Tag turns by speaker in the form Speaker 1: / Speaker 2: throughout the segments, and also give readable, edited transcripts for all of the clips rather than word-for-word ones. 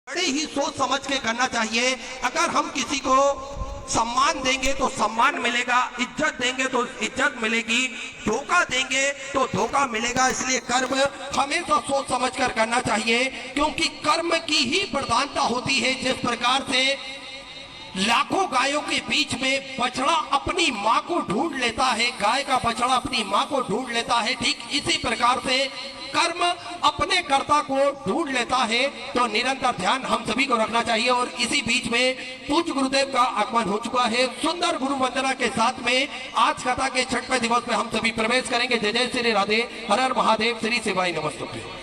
Speaker 1: बड़े ही सोच समझ के करना चाहिए। अगर हम किसी को सम्मान देंगे तो सम्मान मिलेगा, इज्जत देंगे तो इज्जत मिलेगी, धोखा देंगे तो धोखा मिलेगा। इसलिए कर्म हमेशा सोच समझ कर करना चाहिए, क्योंकि कर्म की ही प्रधानता होती है। जिस प्रकार से लाखों गायों के बीच में बछड़ा अपनी मां को ढूंढ लेता है, गाय का बछड़ा अपनी मां को ढूंढ लेता है, ठीक इसी प्रकार से कर्म अपने कर्ता को ढूंढ लेता है। तो निरंतर ध्यान हम सभी को रखना चाहिए। और इसी बीच में पूज्य गुरुदेव का आगमन हो चुका है। सुंदर गुरु वंदना के साथ में आज कथा के 6वें दिवस में हम सभी प्रवेश करेंगे। जय जय श्री राधे, हर हर महादेव, श्री शिवाय नमस्तुभ्यं।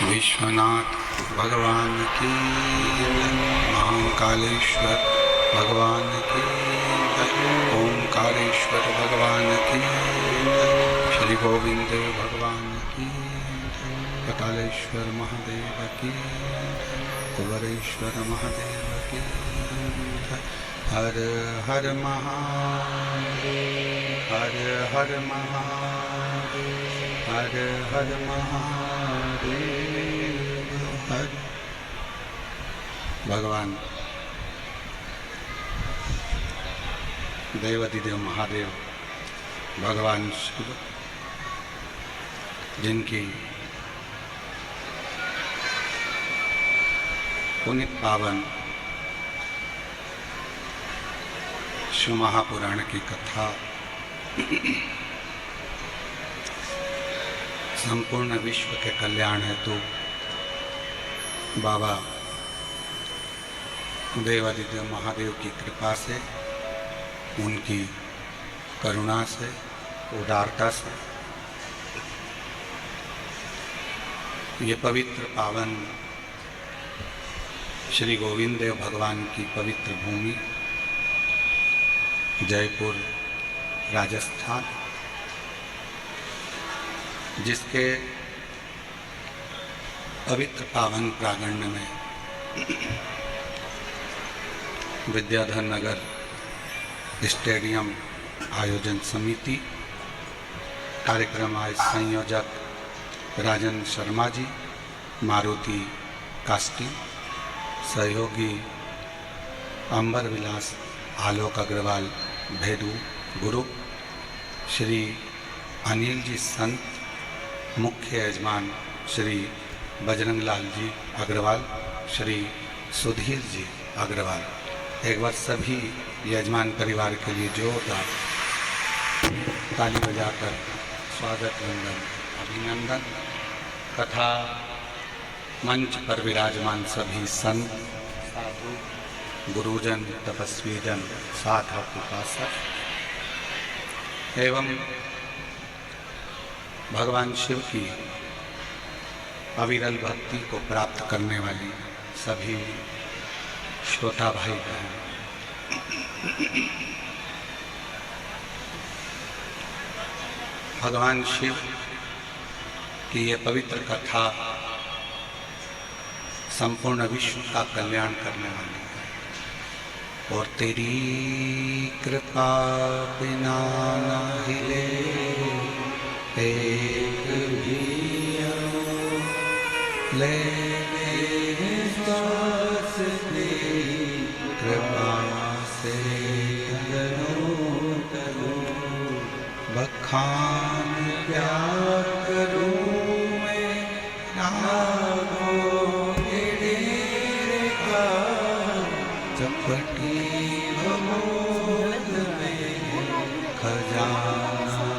Speaker 2: विश्वनाथ भगवान की महाकालेश्वर भगवान की जय, ओंकारेश्वर भगवान की जय, श्री गोविंद भगवान की जय, कालेश्वर महादेव की जय, कुबरेश्वर महादेव की जय। हर हर महादेव, हर हर महादेव, हर हर महादेव, हर। भगवान देवाधिदेव महादेव भगवान शिव, जिनकी पुनित पावन शिव महापुराण की कथा संपूर्ण विश्व के कल्याण हेतु बाबा देवाधिदेव महादेव की कृपा से, उनकी करुणा से, उदारता से ये पवित्र पावन श्री गोविंद देव भगवान की पवित्र भूमि जयपुर राजस्थान, जिसके पवित्र पावन प्रांगण में विद्याधर नगर स्टेडियम आयोजन समिति, कार्यक्रम आज संयोजक राजन शर्मा जी, मारुति कास्टिंग, सहयोगी अंबर विलास, आलोक अग्रवाल भेदू गुरु, श्री अनिल जी संत, मुख्य यजमान श्री बजरंग लाल जी अग्रवाल, श्री सुधीर जी अग्रवाल। एक बार सभी यजमान परिवार के लिए जोरदार ताली बजाकर स्वागत वंदन अभिनंदन। तथा मंच पर विराजमान सभी संत, साधु, गुरुजन, तपस्वीजन, साधक, उपासक एवं भगवान शिव की अविरल भक्ति को प्राप्त करने वाली सभी श्रोता भाई बहन, भगवान शिव की ये पवित्र कथा संपूर्ण विश्व का कल्याण करने वाली है। और तेरी कृपा बिना न हिले एक भी ले श्वास तेरी कृपा से करूं बखान क्या करूं मैं रागों के डेरे का, चपटी भगोद में खजाना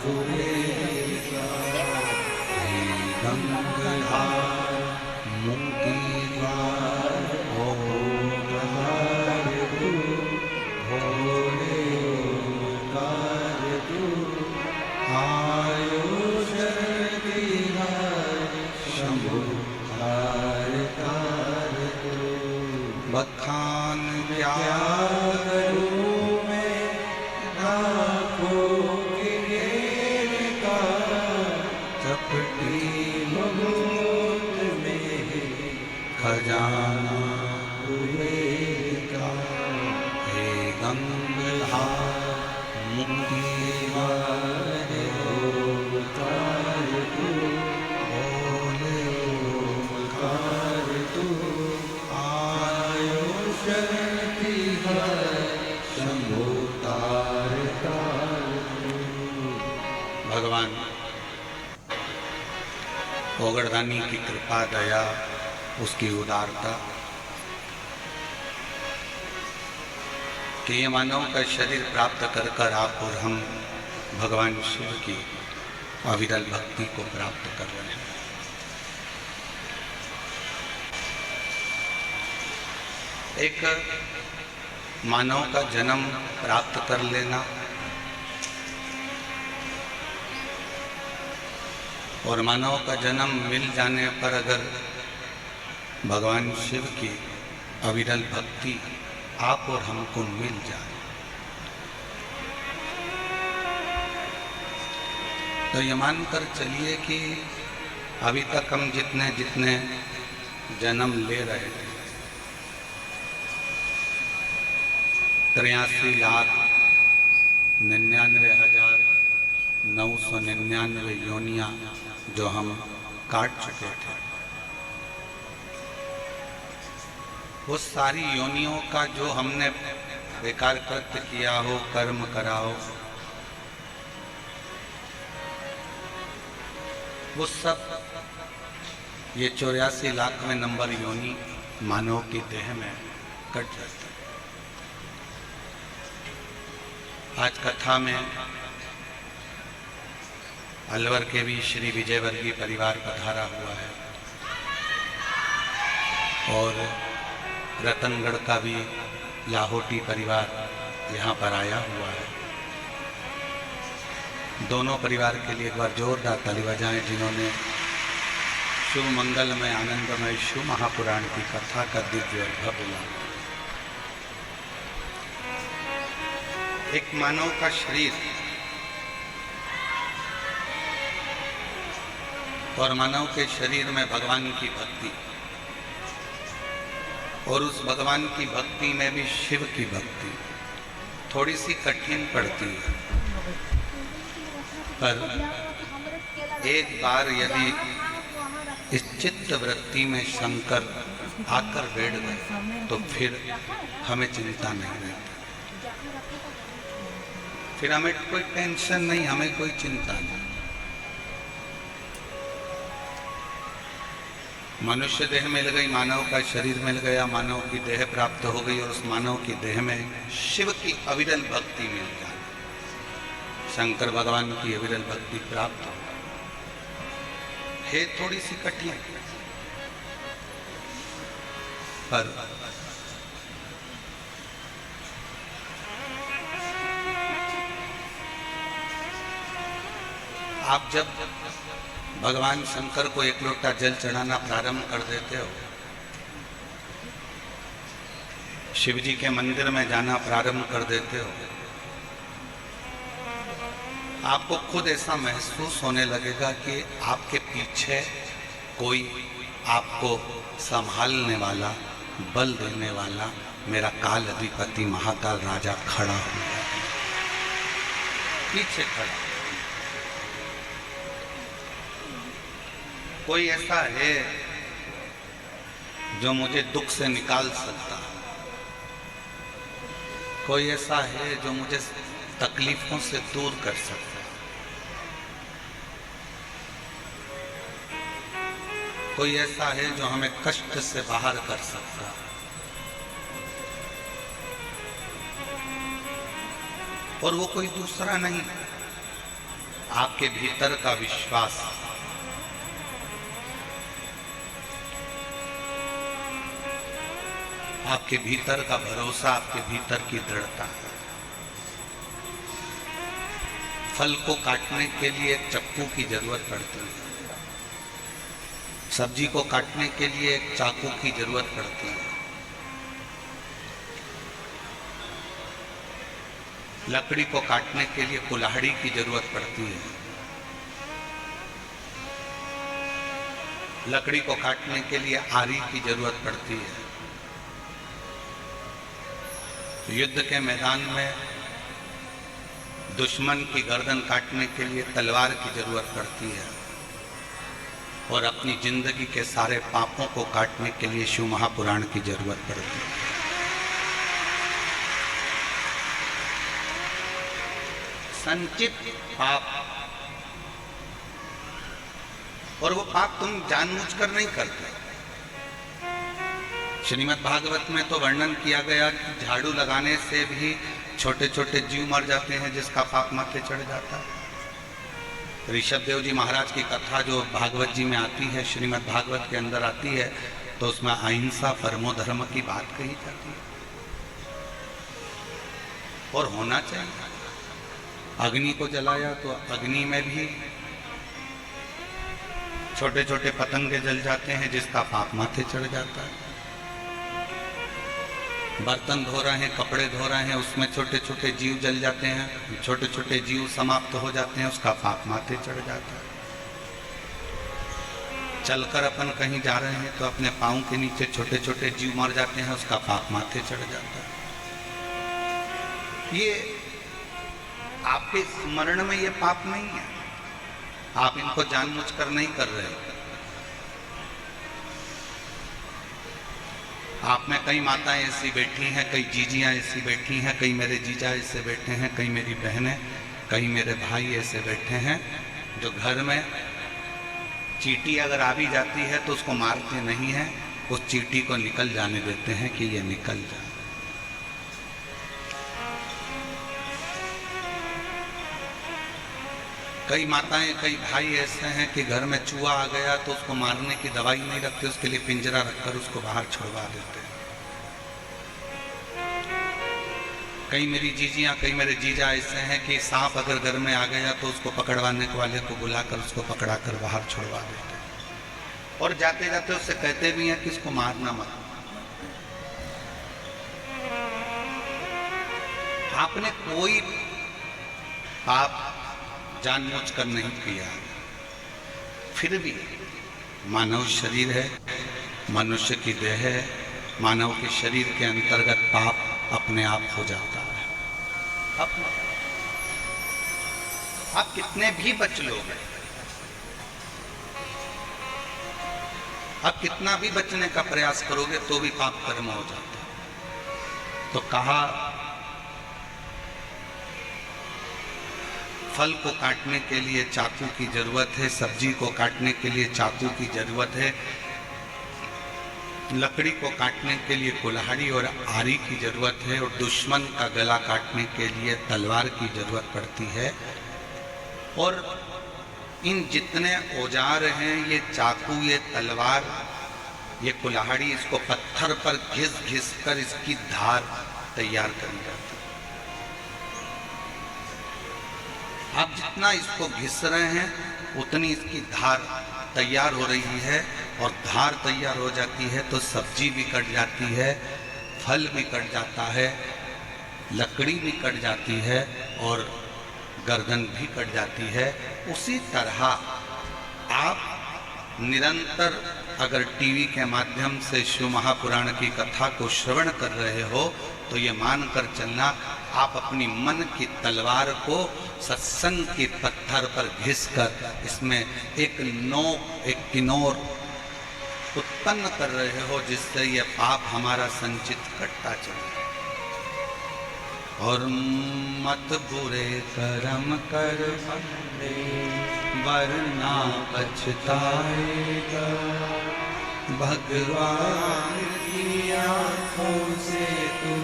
Speaker 2: पूरेगा, हे गंगाधार मुक्ति द्वार ओंकार तू, भोले ओंकार तू, आयुष तिहार शंभु तार तार तू, बखान क्या करूं मैं राखों के घेरे का, चपटी भगोद में खजाना पूरेगा, हे गंगाधार मुक्ति वाले ओंकार तू, भोले ओंकार तू, आयुष तिहार शंभु तार तार तू। भगवान ओगड़दानी की कृपा, दया, उसकी उदारता कि ये मानव का शरीर प्राप्त कर कर आप और हम भगवान शिव की अविरल भक्ति को प्राप्त कर रहे हैं। एक मानव का जन्म प्राप्त कर लेना और मानव का जन्म मिल जाने पर अगर भगवान शिव की अविरल भक्ति आप और हमको मिल जाए। तो ये मानकर चलिए कि अभी तक हम जितने जितने जन्म ले रहे थे 83,99,999 योनियां जो हम काट चुके थे, वो सारी योनियों का जो हमने बेकार कृत्य किया हो, कर्म करा हो, वो सब ये 84 लाख में नंबर योनि मानव की देह में कट जाता है। आज कथा में अलवर के भी श्री विजयवर्गीय परिवार पधारा हुआ है और रतनगढ़ का भी लाहौटी परिवार यहाँ पर आया हुआ है। दोनों परिवार के लिए एक बार जोरदार ताली बजाएं जिन्होंने शुभ मंगलमय आनंदमय शिव महापुराण की कथा का दिव्य और भव्य लाभ। एक मानव का शरीर और मानव के शरीर में भगवान की भक्ति और उस भगवान की भक्ति में भी शिव की भक्ति थोड़ी सी कठिन पड़ती है, पर एक बार यदि इस चित्त वृत्ति में शंकर आकर बैठ गए तो फिर हमें चिंता नहीं रहती, फिर हमें कोई टेंशन नहीं, हमें कोई चिंता नहीं। मनुष्य देह मिल गई, मानव का शरीर मिल गया, मानव की देह प्राप्त हो गई और उस मानव की देह में शिव की अविरल भक्ति मिल जाए, शंकर भगवान की अविरल भक्ति प्राप्त हो है थोड़ी सी कठिन, पर आप जब भगवान शंकर को एक लोटा जल चढ़ाना प्रारंभ कर देते हो, शिव जी के मंदिर में जाना प्रारंभ कर देते हो, आपको खुद ऐसा महसूस होने लगेगा कि आपके पीछे कोई आपको संभालने वाला, बल देने वाला मेरा काल अधिपति महाकाल राजा खड़ा हो, पीछे खड़ा। कोई ऐसा है जो मुझे दुख से निकाल सकता है, कोई ऐसा है जो मुझे तकलीफों से दूर कर सकता है, कोई ऐसा है जो हमें कष्ट से बाहर कर सकता है, और वो कोई दूसरा नहीं, आपके भीतर का विश्वास, आपके भीतर का भरोसा, आपके भीतर की दृढ़ता। फल को काटने के लिए एक चक्कू की जरूरत पड़ती है, सब्जी को काटने के लिए एक चाकू की जरूरत पड़ती है, लकड़ी को काटने के लिए कुल्हाड़ी की जरूरत पड़ती है, लकड़ी को काटने के लिए आरी की जरूरत पड़ती है। युद्ध के मैदान में दुश्मन की गर्दन काटने के लिए तलवार की जरूरत पड़ती है, और अपनी जिंदगी के सारे पापों को काटने के लिए शिव महापुराण की जरूरत पड़ती है। संचित पाप, और वो पाप तुम जानबूझकर नहीं करते। श्रीमद् भागवत में तो वर्णन किया गया कि झाड़ू लगाने से भी छोटे छोटे जीव मर जाते हैं जिसका पाप माथे चढ़ जाता है। ऋषभ देव जी महाराज की कथा जो भागवत जी में आती है, श्रीमद् भागवत के अंदर आती है, तो उसमें अहिंसा परमो धर्म की बात कही जाती है, और होना चाहिए। अग्नि को जलाया तो अग्नि में भी छोटे छोटे पतंगे जल जाते हैं जिसका पाप माथे चढ़ जाता है। बर्तन धो रहे हैं, कपड़े धो रहे हैं, उसमें छोटे छोटे जीव जल जाते हैं, छोटे छोटे जीव समाप्त हो जाते हैं, उसका पाप माथे चढ़ जाता है। चलकर अपन कहीं जा रहे हैं तो अपने पाँव के नीचे छोटे छोटे जीव मर जाते हैं, उसका पाप माथे चढ़ जाता है। ये आपके स्मरण में ये पाप नहीं है, आप इनको जानबूझकर नहीं कर रहे। आप में कई माताएं ऐसी बैठी हैं, कई जीजियां ऐसी बैठी हैं, कई मेरे जीजा ऐसे बैठे हैं, कई मेरी बहनें, कई मेरे भाई ऐसे बैठे हैं जो घर में चींटी अगर आ भी जाती है तो उसको मारते नहीं हैं, उस चींटी को निकल जाने देते हैं कि ये निकल जाए। कई माताएं, कई भाई ऐसे हैं कि घर में चूहा आ गया तो उसको मारने की दवाई नहीं रखते, उसके लिए पिंजरा रखकर उसको बाहर छुड़वा देते हैं। कई मेरी जीजियां, कई मेरे जीजा ऐसे हैं कि सांप अगर घर में आ गया तो उसको पकड़वाने वाले को बुलाकर उसको पकड़ाकर बाहर छुड़वा देते हैं। और जाते जाते उससे कहते भी हैं कि इसको मारना मत। आपने कोई पाप जानबूझकर नहीं किया, फिर भी मानव शरीर है, मनुष्य की देह है, मानव के शरीर के अंतर्गत पाप अपने आप हो जाता है। आप कितने भी बच लोगे, आप कितना भी बचने का प्रयास करोगे तो भी पाप कर्म हो जाता है। तो कहा फल को काटने के लिए चाकू की जरूरत है, सब्जी को काटने के लिए चाकू की जरूरत है, लकड़ी को काटने के लिए कुल्हाड़ी और आरी की जरूरत है, और दुश्मन का गला काटने के लिए तलवार की जरूरत पड़ती है। और इन जितने औजार हैं, ये चाकू, ये तलवार, ये कुल्हाड़ी, इसको पत्थर पर घिस घिस कर इसकी धार तैयार करी जाती है। आप जितना इसको घिस रहे हैं उतनी इसकी धार तैयार हो रही है, और धार तैयार हो जाती है तो सब्जी भी कट जाती है, फल भी कट जाता है, लकड़ी भी कट जाती है, और गर्दन भी कट जाती है। उसी तरह आप निरंतर अगर टीवी के माध्यम से शिव महापुराण की कथा को श्रवण कर रहे हो तो ये मानकर चलना, आप अपनी मन की तलवार को सत्संग के पत्थर पर घिसकर इसमें एक नोक, एक किनोर उत्पन्न कर रहे हो, जिससे ये पाप हमारा संचित कटता चले। और मत बुरे कर्म कर बंदे, वरना पछताएगा, भगवान की आंखों से तू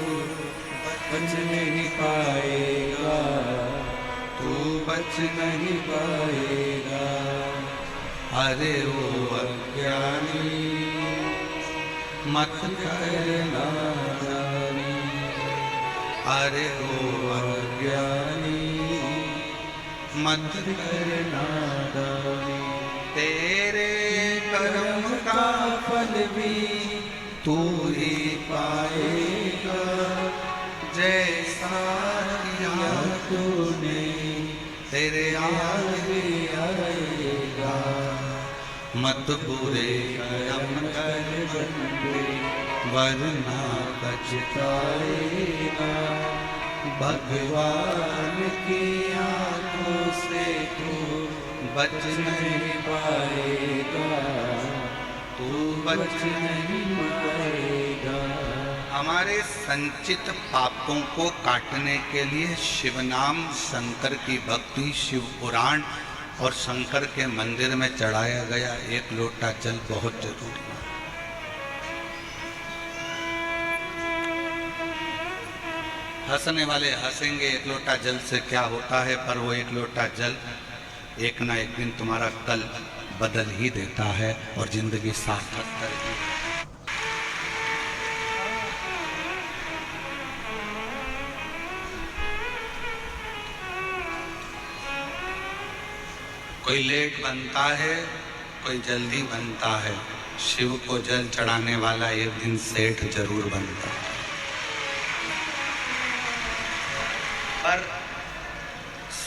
Speaker 2: बच नहीं पाएगा, तू बच नहीं पाएगा। अरे ओ अज्ञानी मत करना नादानी, अरे ओ अज्ञानी मत करना नादानी। तेरे कर्म का फल भी तू ही पाएगा, जैसा किया तूने तेरे आगे आएगा। मत बुरे कर्म कर बंदे, वरना पछताएगा, भगवान की आंखों से तू बच नहीं पाएगा, तू बच नहीं पाएगा। हमारे संचित पापों को काटने के लिए शिव नाम, शंकर की भक्ति, शिव पुराण और शंकर के मंदिर में चढ़ाया गया एक लोटा जल बहुत जरूरी है। हंसने वाले हंसेंगे एक लोटा जल से क्या होता है, पर वो एक लोटा जल एक ना एक दिन तुम्हारा कल बदल ही देता है और जिंदगी सार्थक करेगी। कोई लेट बनता है, कोई जल्दी बनता है। शिव को जल चढ़ाने वाला एक दिन सेठ जरूर बनता है।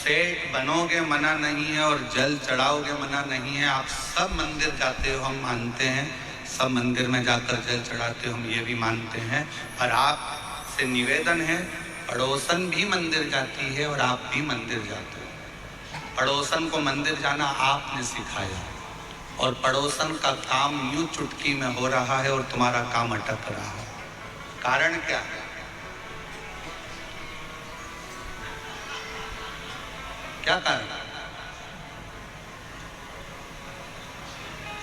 Speaker 2: सेठ बनोगे मना नहीं है और जल चढ़ाओगे मना नहीं है। आप सब मंदिर जाते हो, हम मानते हैं, सब मंदिर में जाकर जल चढ़ाते हो, हम ये भी मानते हैं। पर आपसे निवेदन है, पड़ोसन भी मंदिर जाती है और आप भी मंदिर जाते हो। पड़ोसन को मंदिर जाना आपने सिखाया और पड़ोसन का काम यूं चुटकी में हो रहा है और तुम्हारा काम अटक रहा है। कारण क्या है? क्या कारण?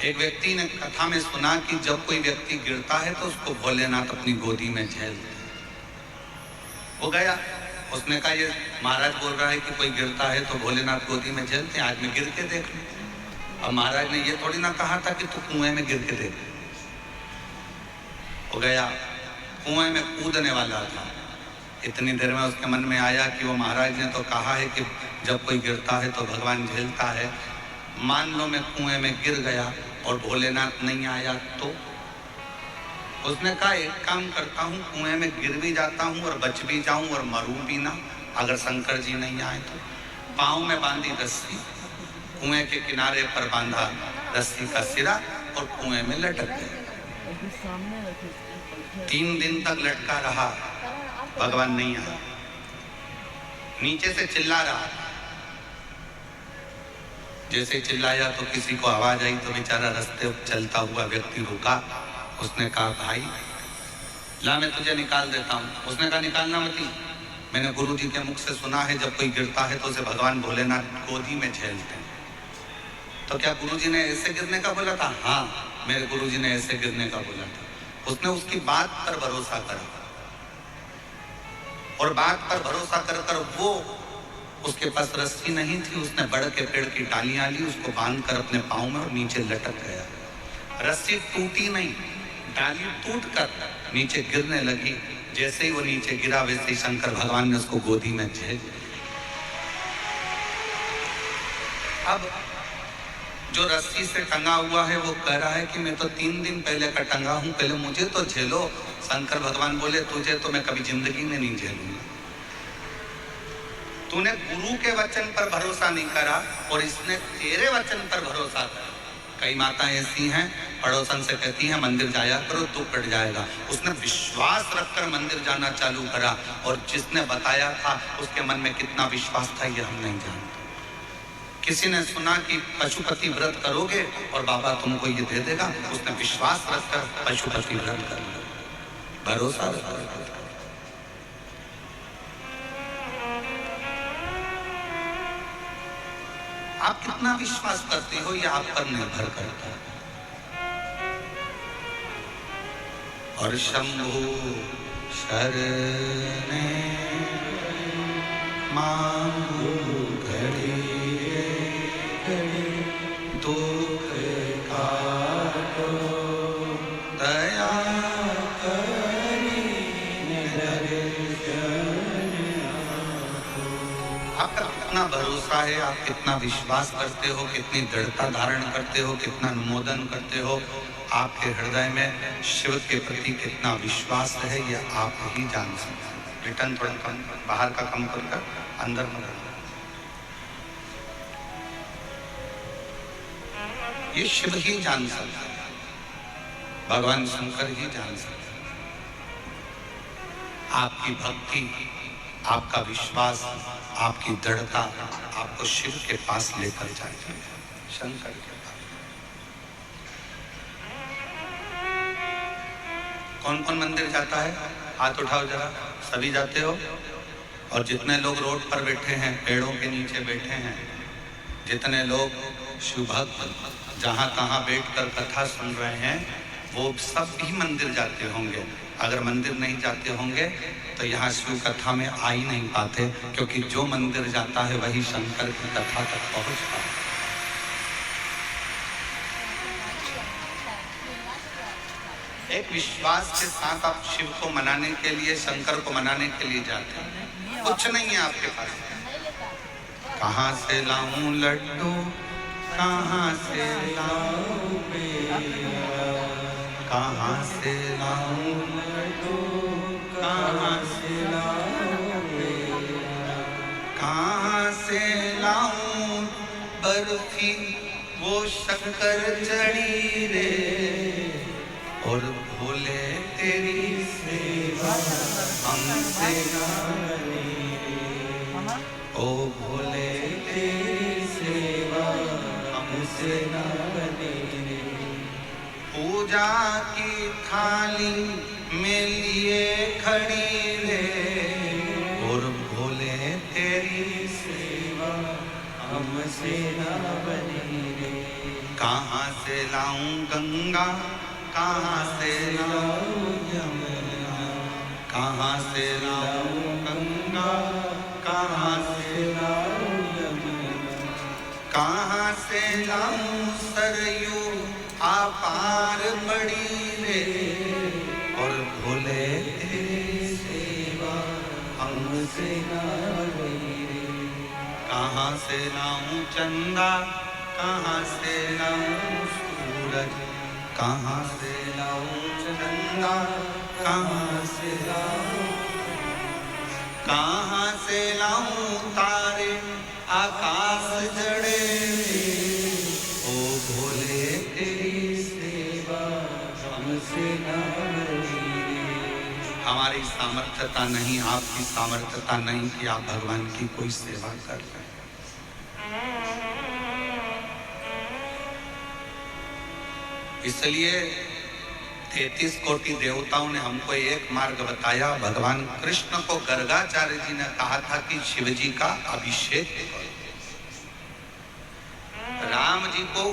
Speaker 2: एक व्यक्ति ने कथा में सुना कि जब कोई व्यक्ति गिरता है तो उसको भोलेनाथ अपनी गोदी में झेलते हैं। वो गया, उसने कहा ये महाराज बोल रहा है कि कोई गिरता है तो भोलेनाथ गोदी में झेलते हैं, आज मैं गिर के देख लूं। और महाराज ने ये थोड़ी ना कहा था कि तू कुएं में गिर के देख। वो गया, कुएं में कूदने वाला था। इतनी देर में उसके मन में आया कि वो महाराज ने तो कहा है कि जब कोई गिरता है तो भगवान झेलता है। मान लो मैं कुएं में गिर गया और भोलेनाथ नहीं आया तो? उसने कहा एक काम करता हूँ, कुएं में गिर भी जाता हूँ और बच भी जाऊं और मरूं भी ना, अगर शंकर जी नहीं आए तो। पाँव में बांधी रस्सी, कुएं के किनारे पर बांधा रस्सी का सिरा और कुएं में लटक गया। 3 दिन तक लटका रहा, भगवान नहीं आया। नीचे से चिल्ला रहा, जैसे चिल्लाया तो किसी को आवाज आई तो बेचारा रास्ते चलता हुआ व्यक्ति रुका। उसने कहा भाई ला मैं तुझे निकाल देता हूँ। उसने कहा निकालना मत, मैंने गुरु जी के मुख से सुना है जब कोई गिरता है तो उसे भगवान भोलेनाथ गोदी में झेलते हैं। तो क्या गुरु जी ने ऐसे गिरने का बोला था? हाँ, मेरे गुरु जी ने ऐसे गिरने का बोला था। उसने उसकी बात पर भरोसा करा और बात पर भरोसा कर कर वो, उसके पास रस्सी नहीं थी, उसने बड़ के पेड़ की डालियां ली, उसको बांधकर अपने पाँव में और नीचे लटक गया। रस्सी टूटी नहीं, डाली टूट कर नीचे गिरने लगी। जैसे ही वो नीचे गिरा वैसे ही शंकर भगवान ने उसको गोदी में झेल। अब जो रस्सी से टंगा हुआ है वो कह रहा है कि मैं तो 3 दिन पहले का टंगा हूं, पहले मुझे तो झेलो। शंकर भगवान बोले तुझे तो मैं कभी जिंदगी में नहीं झेलूंगा। तूने गुरु के वचन पर भरोसा नहीं करा और इसने तेरे वचन पर भरोसा करा। कई माताएं ऐसी हैं, पड़ोसन से कहती हैं मंदिर जाया करो तो कट जाएगा। उसने विश्वास रखकर मंदिर जाना चालू करा और जिसने बताया था उसके मन में कितना विश्वास था ये हम नहीं जानते। किसी ने सुना कि पशुपति व्रत करोगे और बाबा तुमको ये दे देगा, उसने विश्वास रखकर पशुपति व्रत कर लिया, भरोसा रखकर। आप कितना विश्वास करते हो ये आप पर निर्भर करता है। और शंभु शरणे मांगू घड़ी दुख काटो दया करी आपका कितना भरोसा है, आप कितना विश्वास करते हो, कितनी दृढ़ता धारण करते हो, कितना अनुमोदन करते हो, आपके हृदय में शिव के प्रति कितना विश्वास है ये आप ही जान सकते हैं। रिटर्न थोड़ा कम, बाहर का कम कर अंदर में कर। ये शिव ही जान सकता है, भगवान शंकर ही जान सकते हैं। आपकी भक्ति, आपका विश्वास, आपकी दृढ़ता आपको शिव के पास लेकर जाएगी, शंकर के पास। कौन कौन मंदिर जाता है? हाथ उठाओ जरा, सभी जाते हो? और जितने लोग रोड पर बैठे हैं, पेड़ों के नीचे बैठे हैं, जितने लोग शिव भक्त जहाँ तहाँ बैठकर कथा सुन रहे हैं, वो सब भी मंदिर जाते होंगे। अगर मंदिर नहीं जाते होंगे तो यहाँ शिव कथा में आ ही नहीं पाते, क्योंकि जो मंदिर जाता है वही शंकर की कथा तक पहुँचता है। एक विश्वास के साथ आप शिव को मनाने के लिए, शंकर को मनाने के लिए जाते हैं। कुछ नहीं है आपके पास। कहाँ से लाऊं लड्डू, कहाँ से लाऊं पेड़ा, कहाँ से लाऊं लड्डू, कहाँ से लाऊं पेड़ा, कहाँ से शंकर चढ़ी रे और भोले तेरी सेवा हमसे ना बनी रे, ओ भोले तेरी सेवा हमसे ना बनी रे। पूजा की थाली में लिए खड़ी रे और भोले तेरी सेवा हमसे ना बनी रे। कहाँ से लाऊं गंगा, कहाँ से लाऊं यमुना, कहाँ से लाऊं गंगा, कहाँ से लाऊं यमुना, कहाँ से लाऊं सरयू अपार बड़ी रे और भोले तेरी सेवा हमसे ना बनी रे। कहाँ से लाऊं चंदा, कहाँ से लाऊं सूरज, कहाँ से लाऊं चंदा, कहाँ से लाऊं, कहाँ से लाऊं तारे आकाश जड़े ओ भोले तेरी सेवा हमसे ना बनी रे। हमारी सामर्थ्यता नहीं, आपकी सामर्थ्यता नहीं कि आप भगवान की कोई सेवा कर रहे हैं। इसलिए 33 कोटि देवताओं ने हमको एक मार्ग बताया। भगवान कृष्ण को गर्गाचार्य जी ने कहा था कि शिव जी का अभिषेक करो। राम जी को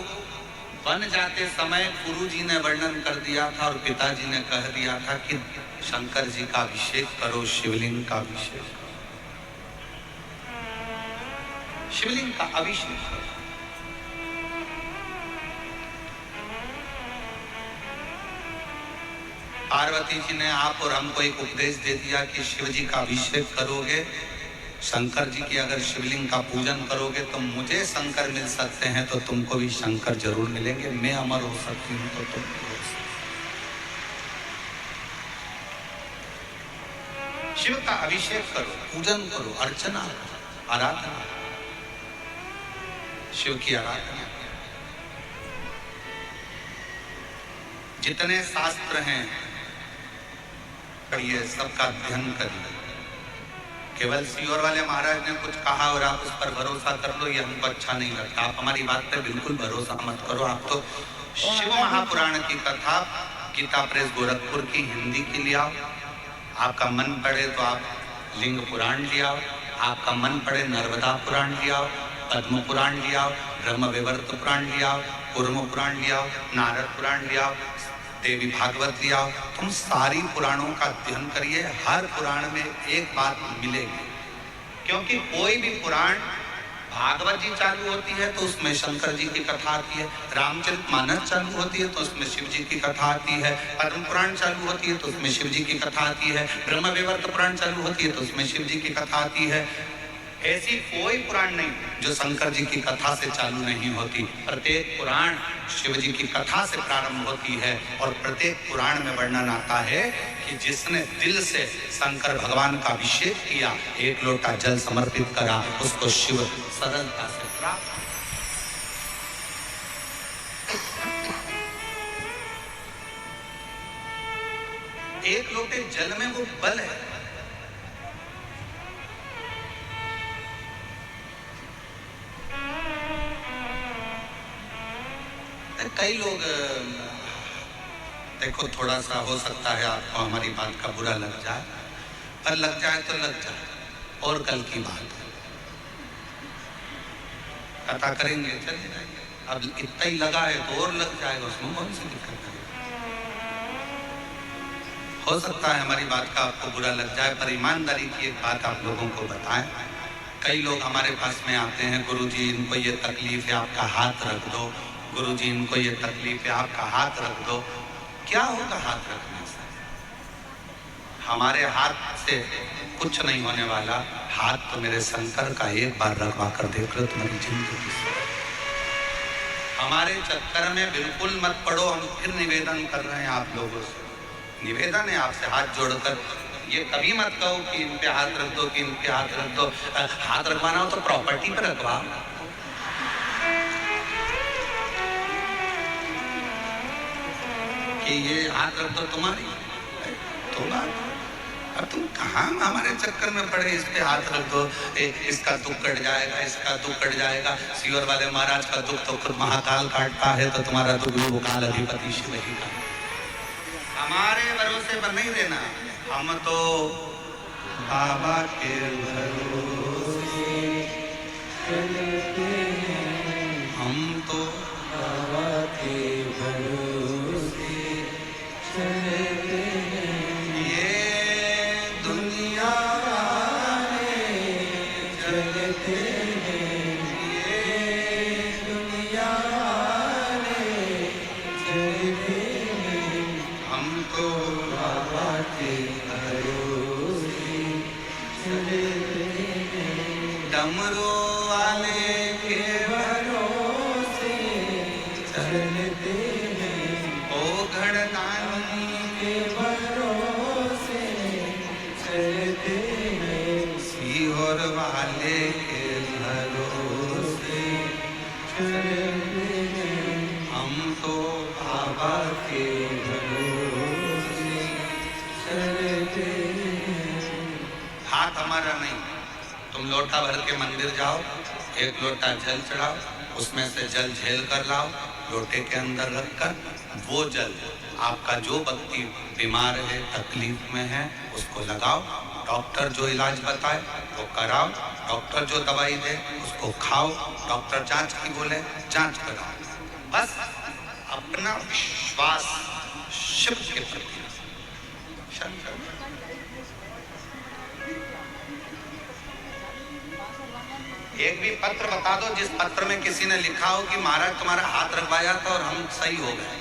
Speaker 2: बन जाते समय गुरु जी ने वर्णन कर दिया था और पिताजी ने कह दिया था कि शंकर जी का अभिषेक करो, शिवलिंग का अभिषेक करो, शिवलिंग का अभिषेक करो। पार्वती जी ने आप और हमको एक उपदेश दे दिया कि शिव जी का अभिषेक करोगे, शंकर जी की अगर शिवलिंग का पूजन करोगे तो मुझे शंकर मिल सकते हैं, तो तुमको भी शंकर जरूर मिलेंगे। मैं अमर हो सकती हूँ तो तुम भी हो सकते। शिव का अभिषेक करो, पूजन करो, अर्चना करो, आराधना, शिव की आराधना। जितने शास्त्र हैं पढ़िए, सबका अध्ययन करिए। केवल सीहोर वाले महाराज ने कुछ कहा और आप उस पर भरोसा कर लो, ये हमको अच्छा नहीं लगता। आप हमारी बात पे बिल्कुल भरोसा मत करो। आप तो शिव महापुराण की कथा गीता प्रेस गोरखपुर की हिंदी की ले आओ। आपका मन पड़े तो आप लिंग पुराण ले आओ, आपका मन पड़े नर्मदा पुराण ले आओ, पद्म पुराण ले आओ, ब्रह्म विवर्त पुराण ले आओ, कूर्म पुराण ले आओ, नारद पुराण ले आओ, देवी भागवत ले आओ। तुम सारी पुराणों का अध्ययन करिए, हर पुराण में एक बात मिलेगी। क्योंकि कोई भी पुराण, भागवत जी चालू होती है तो उसमें शंकर जी की कथा आती है, रामचरितमानस चालू होती है तो उसमें शिव जी की कथा आती है, पद्म पुराण चालू होती है तो उसमें शिव जी की कथा आती है, ब्रह्म विवर्त पुराण चालू होती है तो उसमें शिव जी की कथा आती है। ऐसी कोई पुराण नहीं जो शंकर जी की कथा से चालू नहीं होती। प्रत्येक पुराण शिव जी की कथा से प्रारंभ होती है और प्रत्येक पुराण में वर्णन आता है कि जिसने दिल से शंकर भगवान का अभिषेक किया, एक लोटा जल समर्पित करा, उसको शिव सरलता से प्राप्त। एक लोटे जल में वो बल है। कई लोग, देखो थोड़ा सा हो सकता है आपको हमारी बात का बुरा लग जाए, पर लग जाए तो लग जाए, और कल की बात है, कथा करेंगे चले जाएंगे। अब इतना ही लगा है तो और लग जाएगा, उसमें कौन सी दिक्कत है। हो सकता है हमारी बात का आपको बुरा लग जाए, पर ईमानदारी की एक बात आप लोगों को बताएं। कई लोग हमारे पास में आते हैं, गुरुजी इनको ये तकलीफ है, आपका हाथ रख दो, गुरुजी इनको ये तकलीफ है, आपका हाथ रख दो। क्या होगा हाथ रखने से? हमारे हाथ से कुछ नहीं होने वाला। हाथ तो मेरे शंकर का एक बार रखवा कर देख लो तुम्हारी जिंदगी। हमारे चक्कर में बिल्कुल मत पड़ो। हम फिर निवेदन कर रहे हैं आप लोगों से, निवेदन है आपसे हाथ जोड़कर, ये कभी मत कहो कि इन पे हाथ रख दो, कि इन पे हाथ रख दो। हाथ रखवाना हो तो प्रॉपर्टी पर रखवा। कि ये हाथ रख तो तुम्हारी तो बात। अब तुम कहाँ हमारे चक्कर में पड़े, इस पे हाथ रख दो, इसका दुख कट जाएगा, इसका दुख कट जाएगा। सीवर वाले महाराज का दुख तो खुद महाकाल काटता है, तो तुम्हारा दुख भी वो काल अधिपति शिव ही का। हमारे भरोसे पर नहीं रहना, हम तो बाबा के भरोसे चलते हैं, हम तो बाबा के भरोसे चलते हैं। ये दुनिया वाले चलते हैं, ये दुनिया वाले चलते हैं, हम तो बाबा के भरोसे चलते हैं। डमरू वाले के भरोसे चलते हैं, ओ घड़दानी के भरोसे चलते हैं, सीहोर वाले के भरोसे चलते हैं, हम तो बाबा के भरोसे चलते हैं। हाथ हमारा नहीं, तुम लोटा भर के मंदिर जाओ, एक लोटा जल चढ़ाओ, उसमें से जल झेल कर लाओ, लोटे के अंदर रखकर वो जल आपका जो व्यक्ति बीमार है, तकलीफ में है, उसको लगाओ। डॉक्टर जो इलाज बताए वो कराओ, डॉक्टर जो दवाई दे उसको खाओ, डॉक्टर जांच की बोले जांच कराओ। बस अपना विश्वास शिव के प्रति शंकर। एक भी पत्र बता दो जिस पत्र में किसी ने लिखा हो कि महाराज तुम्हारा हाथ रखवाया था और हम सही हो गए।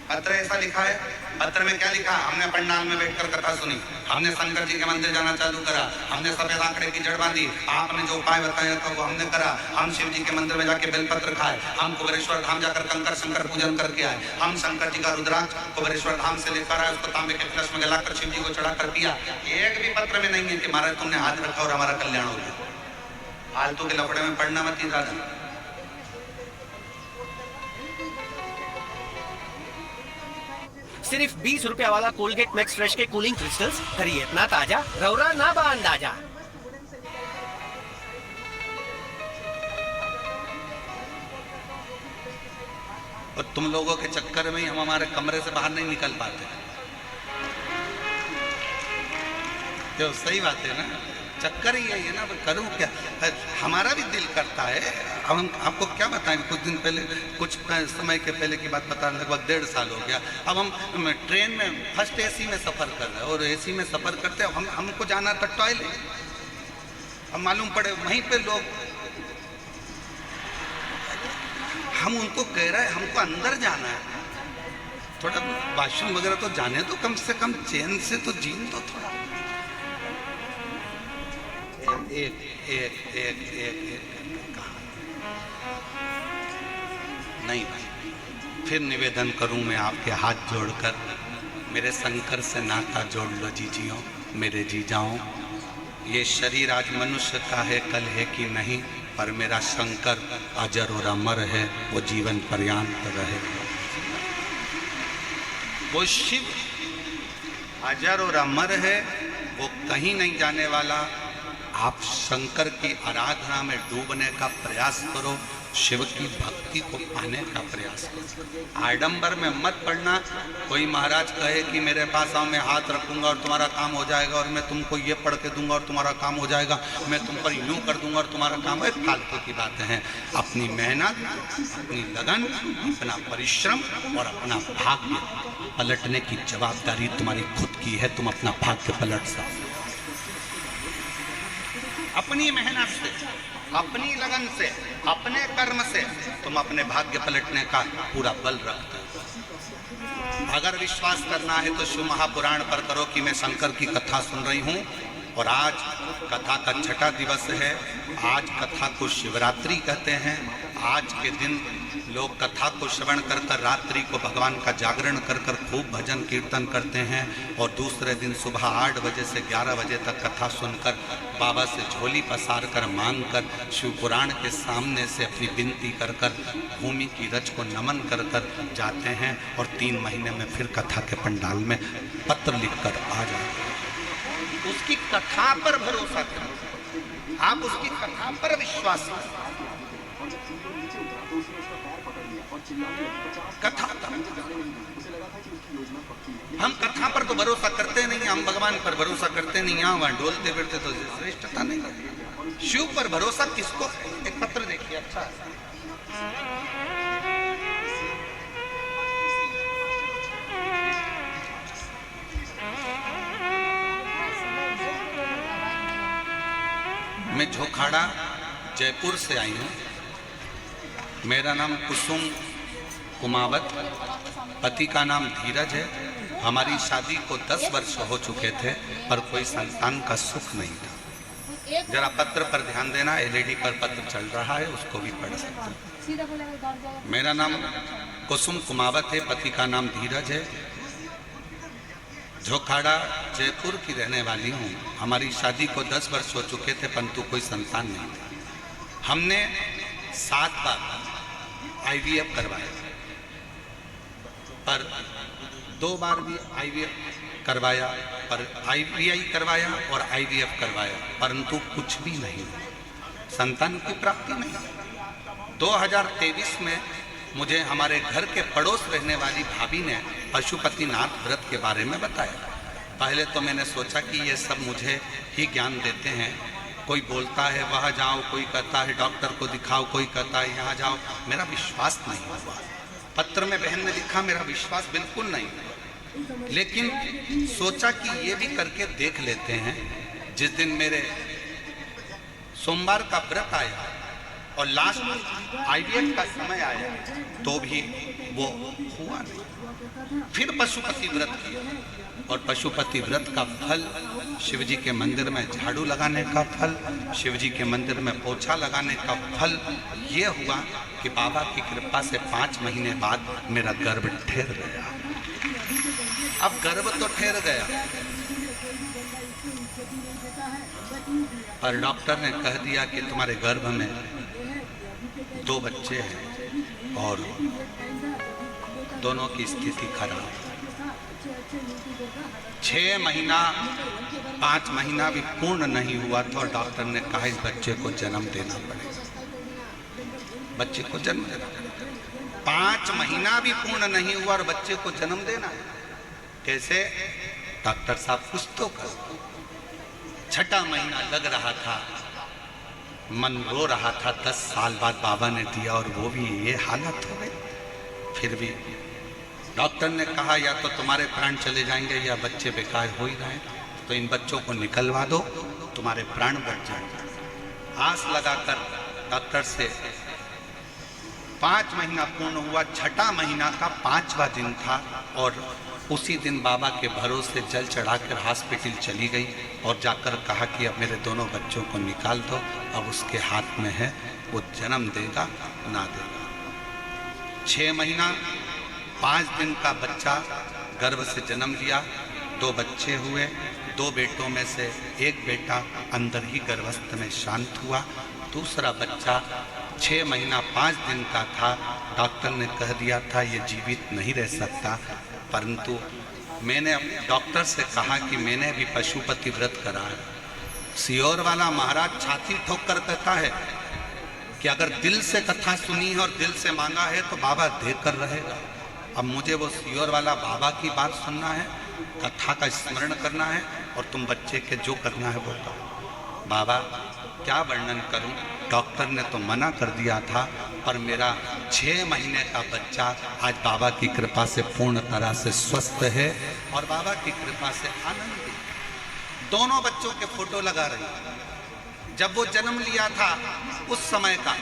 Speaker 2: पत्र ऐसा लिखा है? पत्र में क्या लिखा? हमने पंडाल में बैठकर कथा सुनी, हमने शंकर जी के मंदिर जाना चालू करा, हमने सफेद आंकड़े की जड़ बांधी, आपने जो उपाय बताया था वो हमने करा, हम शिव जी के मंदिर में जाके बेलपत्र खाए, हम कुबेरेश्वर धाम जाकर कंकर शंकर पूजन करके आए, हम शंकर जी का रुद्राक्ष कुबेरेश्वर धाम से लेकर आए, उसको तांबे के कलश में गलाकर शिव जी को चढ़ाकर पिया। एक भी पत्र में नहीं है कि महाराज तुमने हाथ रखा और हमारा कल्याण हो गया। फालतू के लफड़े में पढ़ना मत ही दादा।
Speaker 3: सिर्फ 20 रुपया वाला कोलगेट मैक्स फ्रेश के कूलिंग क्रिस्टल्स, करिए इतना ताजा, रौरा ना बांदाजा।
Speaker 2: और तुम लोगों के चक्कर में ही हम हमारे कमरे से बाहर नहीं निकल पाते। जो सही बात है ना, चक्कर ही यही है ना, करूं क्या? हमारा भी दिल करता है। अब हम आपको क्या बताएं, कुछ दिन पहले, कुछ समय के पहले की बात बता, लगभग 1.5 साल हो गया। अब हम ट्रेन में फर्स्ट एसी में सफ़र कर रहे हैं और एसी में सफ़र करते हैं, हमको जाना था टॉयलेट। अब मालूम पड़े वहीं पे लोग, हम उनको कह रहे हैं हमको अंदर जाना है, थोड़ा वॉशरूम वगैरह तो जाने तो, कम से कम चैन से तो जीन तो थोड़ा। एक एक एक एक एक कहा नहीं भाई, फिर निवेदन करूं मैं आपके हाथ जोड़कर, मेरे शंकर से नाता जोड़ लो जीजियों, मेरे जीजाओं। ये शरीर आज मनुष्य का है, कल है कि नहीं, पर मेरा शंकर अजर और अमर है, वो जीवन पर्यंत रहे। वो शिव अजर और अमर है, वो कहीं नहीं जाने वाला। आप शंकर की आराधना में डूबने का प्रयास करो, शिव की भक्ति को पाने का प्रयास करो। आडंबर में मत पड़ना। कोई महाराज कहे कि मेरे पास आओ, मैं हाथ रखूंगा और तुम्हारा काम हो जाएगा, और मैं तुमको ये पढ़ के दूंगा और तुम्हारा काम हो जाएगा, मैं तुम पर यूं कर दूंगा और तुम्हारा काम है। फालतू की बातें हैं। अपनी मेहनत, अपनी लगन, अपना परिश्रम और अपना भाग्य पलटने की जवाबदारी तुम्हारी खुद की है। तुम अपना भाग्य पलट सकते, अपनी मेहनत से, अपनी लगन से, अपने कर्म से तुम अपने भाग्य पलटने का पूरा बल रखते हो। अगर विश्वास करना है तो शिव महापुराण पर करो कि मैं शंकर की कथा सुन रही हूँ, और आज कथा का 6ठा दिवस है। आज कथा को शिवरात्रि कहते हैं। आज के दिन लोग कथा को श्रवण कर कर रात्रि को भगवान का जागरण कर कर खूब भजन कीर्तन करते हैं और दूसरे दिन सुबह 8 बजे से 11 बजे तक कथा सुनकर बाबा से झोली पसार कर मांग कर शिव पुराण के सामने से अपनी विनती कर कर भूमि की रज को नमन कर कर जाते हैं और 3 महीने में फिर कथा के पंडाल में पत्र लिख कर आ जाते हैं। उसकी कथा पर भरोसा करें, आप उसकी कथा पर विश्वास करें। कथा हम कथा पर तो भरोसा करते नहीं, हम भगवान पर भरोसा करते नहीं, यहाँ वहां डोलते फिरते तो श्रेष्ठता नहीं लगती। शिव पर भरोसा किसको? एक पत्र देखिए, अच्छा है। मैं झोखाड़ा जयपुर से आई हूँ। मेरा नाम कुसुम कुमावत, पति का नाम धीरज है। हमारी शादी को 10 वर्ष हो चुके थे पर कोई संतान का सुख नहीं था। जरा पत्र पर ध्यान देना, एलईडी पर पत्र चल रहा है, उसको भी पढ़ सकते हैं। मेरा नाम कुसुम कुमावत है, पति का नाम धीरज है। झोखाड़ा जयपुर की रहने वाली हूँ। हमारी शादी को 10 वर्ष हो चुके थे परंतु कोई संतान नहीं था। हमने 7 बार IVF करवाया पर 2 बार भी IVF करवाया, पर IVI करवाया और IVF करवाया परंतु कुछ भी नहीं, संतान की प्राप्ति नहीं। 2023 में मुझे हमारे घर के पड़ोस रहने वाली भाभी ने पशुपतिनाथ व्रत के बारे में बताया। पहले तो मैंने सोचा कि ये सब मुझे ही ज्ञान देते हैं, कोई बोलता है वहाँ जाओ, कोई कहता है डॉक्टर को दिखाओ, कोई कहता है यहाँ जाओ। मेरा विश्वास नहीं हुआ। पत्र में बहन ने लिखा, मेरा विश्वास बिल्कुल नहीं हुआ। लेकिन सोचा कि ये भी करके देख लेते हैं। जिस दिन मेरे सोमवार का व्रत आया और लास्ट IVF का समय आया तो भी वो हुआ नहीं। फिर पशुपति व्रत किया और पशुपति व्रत का फल, शिवजी के मंदिर में झाड़ू लगाने का फल, शिवजी के मंदिर में पोछा लगाने का फल ये हुआ कि बाबा की कृपा से 5 महीने बाद मेरा गर्भ ठहर गया। अब गर्भ तो ठहर गया पर डॉक्टर ने कह दिया कि तुम्हारे गर्भ में 2 बच्चे हैं और दोनों की स्थिति खराब। 6 महीना 5 महीना भी पूर्ण नहीं हुआ था और डॉक्टर ने कहा इस बच्चे को जन्म देना पड़ेगा, बच्चे को जन्म देना पड़ेगा। 5 महीना भी पूर्ण नहीं हुआ और बच्चे को जन्म देना कैसे? डॉक्टर साहब कुछ तो कर। 6ठा महीना लग रहा था, मन रो रहा था। 10 साल बाद बाबा ने दिया और वो भी ये हालत हो गई। फिर भी डॉक्टर ने कहा या तो तुम्हारे प्राण चले जाएंगे या बच्चे बेकार हो ही रहे, तो इन बच्चों को निकलवा दो, तुम्हारे प्राण बच जाएंगे। आस लगाकर डॉक्टर से 5 महीना पूर्ण हुआ। 6ठा महीना का 5वां दिन था और उसी दिन बाबा के भरोसे जल चढ़ाकर हॉस्पिटल चली गई और जाकर कहा कि अब मेरे दोनों बच्चों को निकाल दो, अब उसके हाथ में है, वो जन्म देगा ना देगा। 6 महीना 5 दिन का बच्चा गर्भ से जन्म लिया। 2 बच्चे हुए। 2 बेटों में से एक बेटा अंदर ही गर्भस्थ में शांत हुआ। दूसरा बच्चा 6 महीना 5 दिन का था। डॉक्टर ने कह दिया था ये जीवित नहीं रह सकता, परंतु मैंने डॉक्टर से कहा कि मैंने भी पशुपति व्रत करा है। सियोर वाला महाराज छाती ठोक कर कहता है कि अगर दिल से कथा सुनी है और दिल से मांगा है तो बाबा देकर रहेगा। अब मुझे वो सियोर वाला बाबा की बात सुनना है, कथा का स्मरण करना है और तुम बच्चे के जो करना है वो करो। बाबा क्या वर्णन करूं, डॉक्टर ने तो मना कर दिया था पर मेरा 6 महीने का बच्चा आज बाबा की कृपा से पूर्ण तरह से स्वस्थ है और बाबा की कृपा से आनंदित। दोनों बच्चों के फोटो लगा रही। जब वो जन्म लिया था उस समय का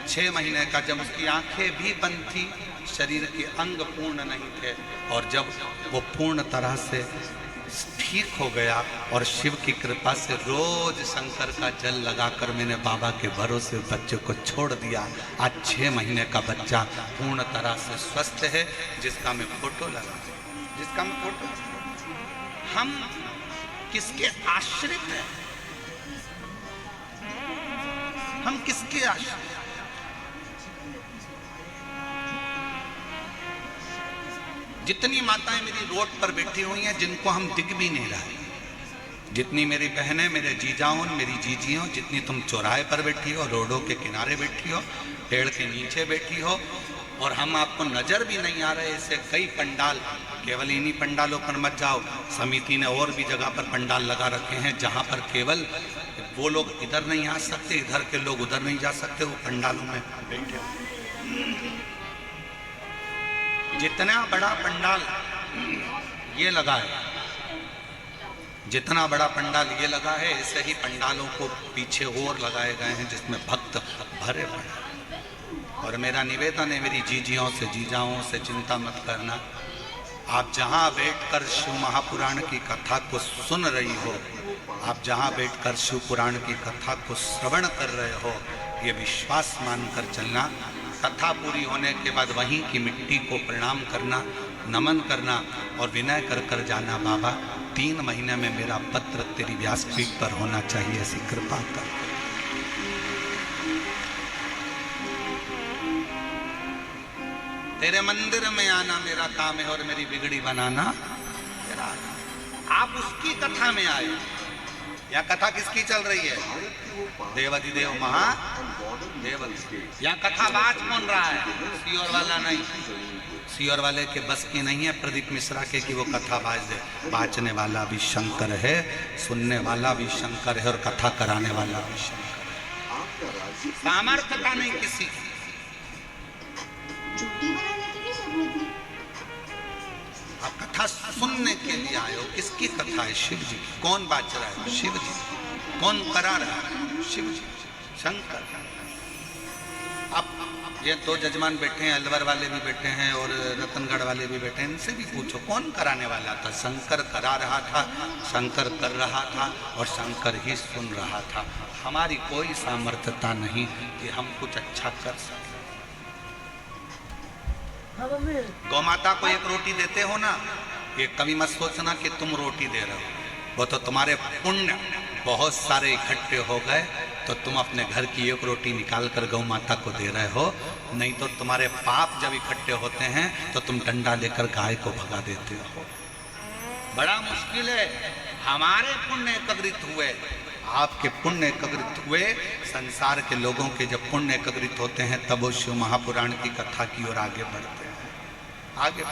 Speaker 2: 6 महीने का, जब उसकी आंखें भी बंद थी, शरीर के अंग पूर्ण नहीं थे, और जब वो पूर्ण तरह से ठीक हो गया और शिव की कृपा से रोज शंकर का जल लगाकर मैंने बाबा के भरोसे बच्चे को छोड़ दिया। आज 6 महीने का बच्चा पूर्ण तरह से स्वस्थ है, जिसका मैं फोटो हम किसके आश्रित हैं? हम किसके आश्रित? जितनी माताएं मेरी रोड पर बैठी हुई हैं, जिनको हम दिख भी नहीं रहे, जितनी मेरी बहनें, मेरे जीजाओं, मेरी जीजियों, जितनी तुम चौराहे पर बैठी हो, रोडों के किनारे बैठी हो, पेड़ के नीचे बैठी हो, और हम आपको नजर भी नहीं आ रहे। ऐसे कई पंडाल, केवल इन्हीं पंडालों पर मत जाओ, समिति ने और भी जगह पर पंडाल लगा रखे हैं जहां पर केवल वो लोग इधर नहीं आ सकते, इधर के लोग उधर नहीं जा सकते, वो पंडालों में बैठे हो। जितना बड़ा पंडाल ये लगा है, जितना बड़ा पंडाल ये लगा है, ऐसे ही पंडालों को पीछे और लगाए गए हैं जिसमें भक्त भरे पड़े। और मेरा निवेदन है मेरी जीजियों से, जीजाओं से, चिंता मत करना। आप जहां बैठकर शिव महापुराण की कथा को सुन रही हो, आप जहां बैठकर शिव पुराण की कथा को श्रवण कर रहे हो, ये विश्वास मानकर चलना। कथा पूरी होने के बाद वहीं की मिट्टी को प्रणाम करना, नमन करना और विनय कर कर जाना, बाबा 3 महीने में मेरा पत्र तेरी व्यासपीठ पर होना चाहिए, ऐसी कृपा कर। तेरे मंदिर में आना मेरा काम है और मेरी बिगड़ी बनाना तेरा। आप उसकी कथा में आए। यहाँ कथा किसकी चल रही है? देवाधिदेव महादेव। यहाँ कथा बाज कौन रहा है? सियोर वाला नहीं, सियोर वाले के बस की नहीं है प्रदीप मिश्रा के कि वो कथा बाज दे। बाजने वाला भी शंकर है, सुनने वाला भी शंकर है और कथा कराने वाला भी शंकर है। सामर्थ्यता नहीं किसी की। आप कथा सुनने के लिए आए हो। किसकी कथा है? शिव जी की। कौन बाज रहा है? शिव जी। कौन करा रहा है? शिव जी, शंकर। अब ये 2 जजमान बैठे हैं, अलवर वाले भी बैठे हैं और रतनगढ़ वाले भी बैठे हैं, इनसे भी पूछो कौन कराने वाला था? शंकर करा रहा था, शंकर कर रहा था और शंकर ही सुन रहा था। हमारी कोई सामर्थ्यता नहीं कि हम कुछ अच्छा कर सकें। गौ माता को एक रोटी देते हो ना, ये कभी मत सोचना कि तुम रोटी दे रहे हो, वो तो तुम्हारे पुण्य बहुत सारे इकट्ठे हो गए तो तुम अपने घर की एक रोटी निकाल कर गौ माता को दे रहे हो। नहीं तो तुम्हारे पाप जब इकट्ठे होते हैं तो तुम डंडा लेकर गाय को भगा देते हो। बड़ा मुश्किल है। हमारे पुण्य एकत्रित हुए, आपके पुण्य एकत्रित हुए, संसार के लोगों के जब पुण्य एकत्रित होते हैं तब वो शिव महापुराण की कथा की ओर आगे बढ़ते हैं। आगे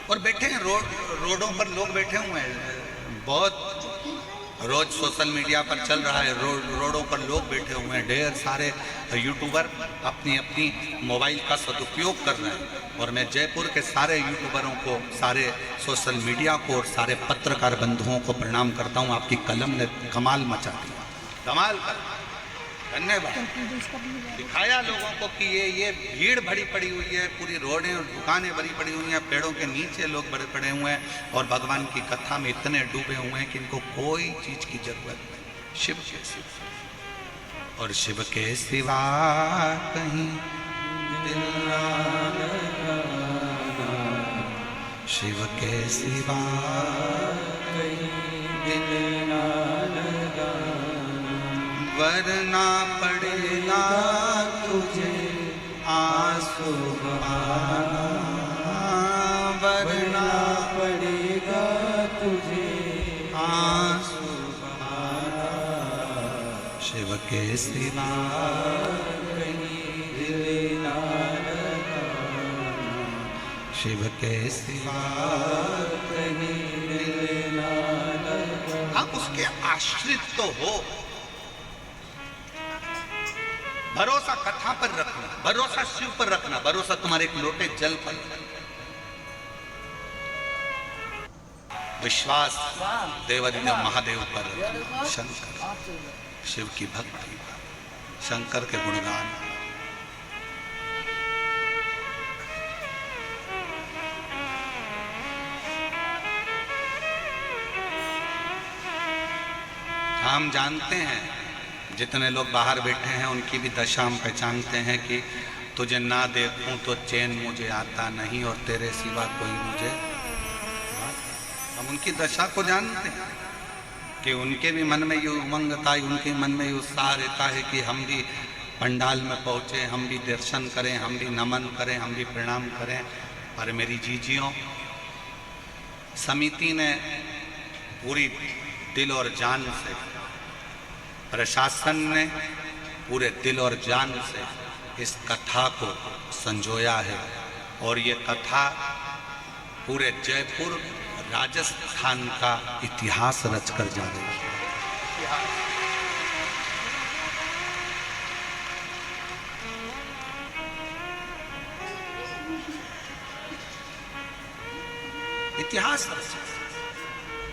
Speaker 2: और बैठे हैं रोडों पर लोग बैठे हुए हैं। बहुत रोज सोशल मीडिया पर चल रहा है, रोडों पर लोग बैठे हुए हैं। ढेर सारे यूट्यूबर अपनी अपनी मोबाइल का सदुपयोग कर रहे हैं। और मैं जयपुर के सारे यूट्यूबरों को, सारे सोशल मीडिया को और सारे पत्रकार बंधुओं को प्रणाम करता हूँ। आपकी कलम ने कमाल मचा दिया, कमाल कर। धन्यवाद। दिखाया लोगों को कि ये भीड़ भरी पड़ी हुई है, पूरी रोडें और दुकानें भरी पड़ी हुई हैं, पेड़ों के नीचे लोग बड़े पड़े हुए हैं और भगवान की कथा में इतने डूबे हुए हैं कि इनको कोई चीज की जरूरत नहीं। शिव के सिवा और शिव के सिवा कहीं दिल ना लगाना, शिव के सिवा कहीं दिल ना लगाना, वरना पड़ेगा तुझे आंसू बहाना, वरना पड़ेगा तुझे आंसू बहाना, शिव के सिवा कहीं दिल ना लगाना, शिव के सिवा कहीं दिल ना लगाना। आप उसके आश्रित तो हो। भरोसा कथा पर रखना, भरोसा शिव पर रखना, भरोसा तुम्हारे एक लोटे जल पर। विश्वास देवाधिदेव महादेव पर, शंकर, शिव की भक्ति, शंकर के गुणगान। हम जानते हैं जितने लोग बाहर बैठे हैं उनकी भी दशा हम पहचानते हैं कि तुझे ना देखूं तो चैन मुझे आता नहीं और तेरे सिवा कोई मुझे। हम उनकी दशा को जानते हैं कि उनके भी मन में ये उमंग था, उनके मन में ये उत्साह रहता है कि हम भी पंडाल में पहुँचे, हम भी दर्शन करें, हम भी नमन करें, हम भी प्रणाम करें। पर मेरी जीजियों, समिति ने पूरी दिल और जान से, प्रशासन ने पूरे दिल और जान से इस कथा को संजोया है और ये कथा पूरे जयपुर राजस्थान का इतिहास रचकर जा रही है। इतिहास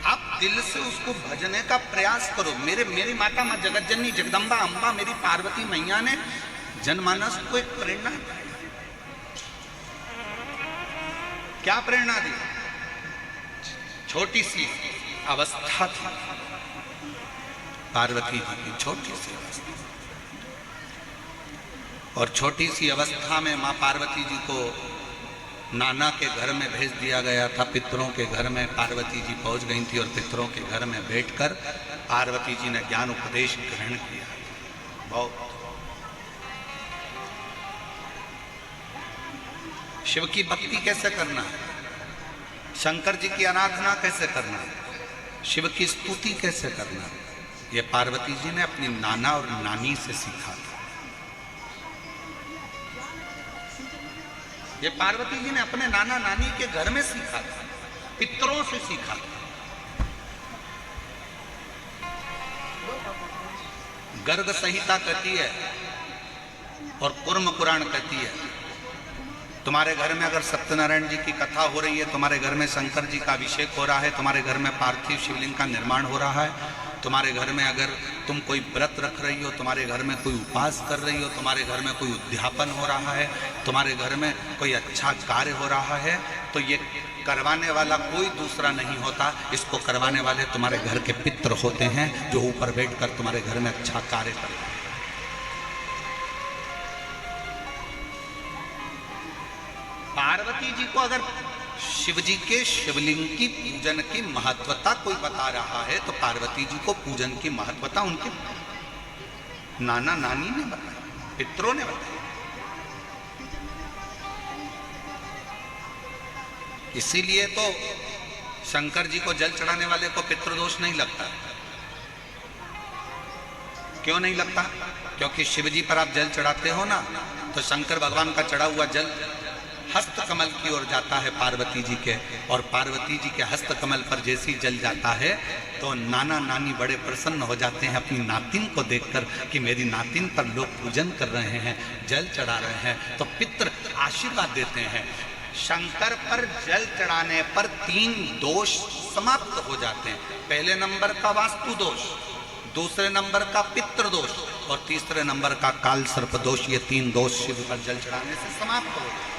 Speaker 2: आप दिल से उसको भजने का प्रयास करो। मेरी माता माँ जगतजननी जगदम्बा अम्बा मेरी पार्वती मैया ने जनमानस को एक प्रेरणा दी। क्या प्रेरणा दी? छोटी सी अवस्था थी पार्वती जी की, छोटी सी अवस्था, और छोटी सी अवस्था में माँ पार्वती जी को नाना के घर में भेज दिया गया था। पितरों के घर में पार्वती जी पहुंच गई थी और पितरों के घर में बैठकर पार्वती जी ने ज्ञान उपदेश ग्रहण किया। बहुत शिव की भक्ति कैसे करना है, शंकर जी की आराधना कैसे करना है, शिव की स्तुति कैसे करना है, ये पार्वती जी ने अपनी नाना और नानी से सीखा था। ये पार्वती जी ने अपने नाना नानी के घर में सीखा था, पितरों से सीखा था। गर्ग संहिता कहती है और कुर्म पुराण कहती है, तुम्हारे घर में अगर सत्यनारायण जी की कथा हो रही है, तुम्हारे घर में शंकर जी का अभिषेक हो रहा है, तुम्हारे घर में पार्थिव शिवलिंग का निर्माण हो रहा है, तुम्हारे घर में अगर तुम कोई व्रत रख रही हो, तुम्हारे घर में कोई उपास कर रही हो, तुम्हारे घर में कोई उद्यापन हो रहा है, तुम्हारे घर में कोई अच्छा कार्य हो रहा है, तो ये करवाने वाला कोई दूसरा नहीं होता, इसको करवाने वाले तुम्हारे घर के पितृ होते हैं जो ऊपर बैठकर तुम्हारे घर में अच्छा कार्य करते हैं। पार्वती जी को अगर शिव जी के शिवलिंग की पूजन की महत्वता कोई बता रहा है तो पार्वती जी को पूजन की महत्वता उनके नाना नानी ने बताई, पितरों ने बताई। इसीलिए तो शंकर जी को जल चढ़ाने वाले को पितृदोष नहीं लगता। क्यों नहीं लगता? क्योंकि शिव जी पर आप जल चढ़ाते हो ना, तो शंकर भगवान का चढ़ा हुआ जल हस्त कमल की ओर जाता है पार्वती जी के, और पार्वती जी के हस्त कमल पर जैसे ही जल जाता है तो नाना नानी बड़े प्रसन्न हो जाते हैं अपनी नातिन को देखकर कि मेरी नातिन पर लोग पूजन कर रहे हैं, जल चढ़ा रहे हैं, तो पितृ आशीर्वाद देते हैं। शंकर पर जल चढ़ाने पर 3 दोष समाप्त हो जाते हैं। पहले नंबर का वास्तु दोष, दूसरे नंबर का पितृ दोष और तीसरे नंबर का काल सर्प दोष। ये 3 दोष शिव पर जल चढ़ाने से समाप्त हो जाते हैं।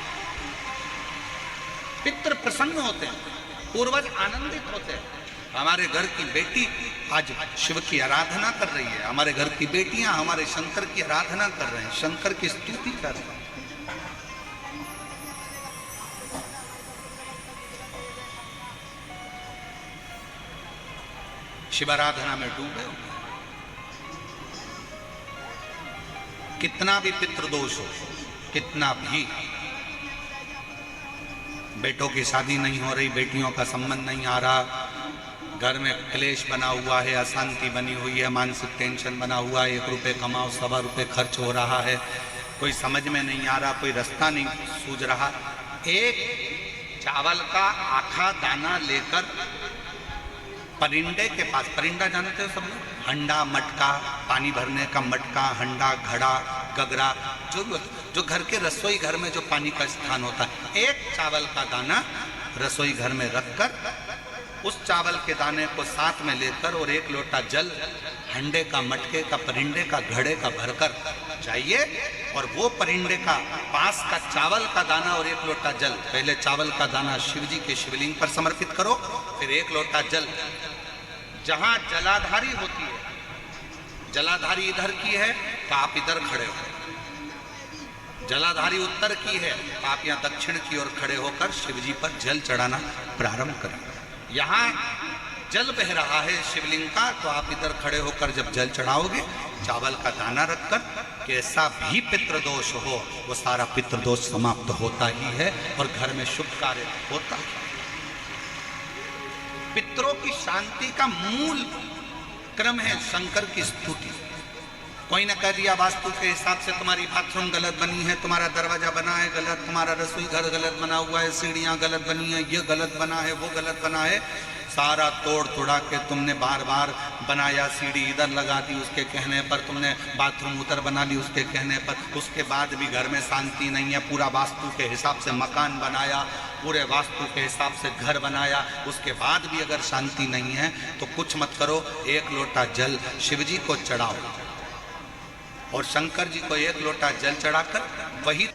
Speaker 2: पितृ प्रसन्न होते हैं, पूर्वज आनंदित होते हैं। हमारे घर की बेटी आज शिव की आराधना कर रही है, हमारे घर की बेटियां हमारे शंकर की आराधना कर रहे हैं, शंकर की स्तुति कर रहे हैं। शिव आराधना में डूबे हो। कितना भी पितृदोष हो, कितना भी, बेटों की शादी नहीं हो रही, बेटियों का संबंध नहीं आ रहा, घर में क्लेश बना हुआ है, अशांति बनी हुई है, मानसिक टेंशन बना हुआ है, 1 रुपये कमाओ 1.25 रुपये खर्च हो रहा है, कोई समझ में नहीं आ रहा, कोई रास्ता नहीं सूझ रहा, एक चावल का आखा दाना लेकर परिंदे के पास, परिंदा जानते हो सब लोग, हंडा मटका, पानी भरने का मटका, हंडा घड़ा गगरा, जो घर के रसोई घर में जो पानी का स्थान होता है, एक चावल का दाना रसोई घर में रखकर उस चावल के दाने को साथ में लेकर और 1 लोटा जल हंडे का, मटके का, परिंदे का, घड़े का भरकर जाइए और वो परिंदे का पास का चावल का दाना और 1 लोटा जल, पहले चावल का दाना शिव जी के शिवलिंग पर समर्पित करो, फिर 1 लोटा जल, जहां जलाधारी होती है, जलाधारी इधर की है तो आप इधर खड़े हो, जलाधारी उत्तर की है तो आप यहाँ दक्षिण की ओर खड़े होकर शिव जी पर जल चढ़ाना प्रारंभ करें। यहाँ जल बह रहा है शिवलिंग का, तो आप इधर खड़े होकर जब जल चढ़ाओगे, चावल का दाना रखकर, कैसा भी पितृदोष हो वो सारा पितृदोष समाप्त होता ही है और घर में शुभ कार्य होता है। पितरों की शांति का मूल क्रम है शंकर की स्तुति। कोई ने कह दिया वास्तु के हिसाब से तुम्हारी बाथरूम गलत बनी है, तुम्हारा दरवाजा बना है गलत, तुम्हारा रसोई घर गलत बना हुआ है, सीढ़ियां गलत बनी है, ये गलत बना है, वो गलत बना है, सारा तोड़ तोड़ा के तुमने बार बार बनाया, सीढ़ी इधर लगा दी उसके कहने पर, तुमने बाथरूम उधर बना ली उसके कहने पर, उसके बाद भी घर में शांति नहीं है, पूरा वास्तु के हिसाब से मकान बनाया, पूरे वास्तु के हिसाब से घर बनाया, उसके बाद भी अगर शांति नहीं है तो कुछ मत करो, 1 लोटा जल शिव जी को चढ़ाओ और शंकर जी को 1 लोटा जल चढ़ाकर वही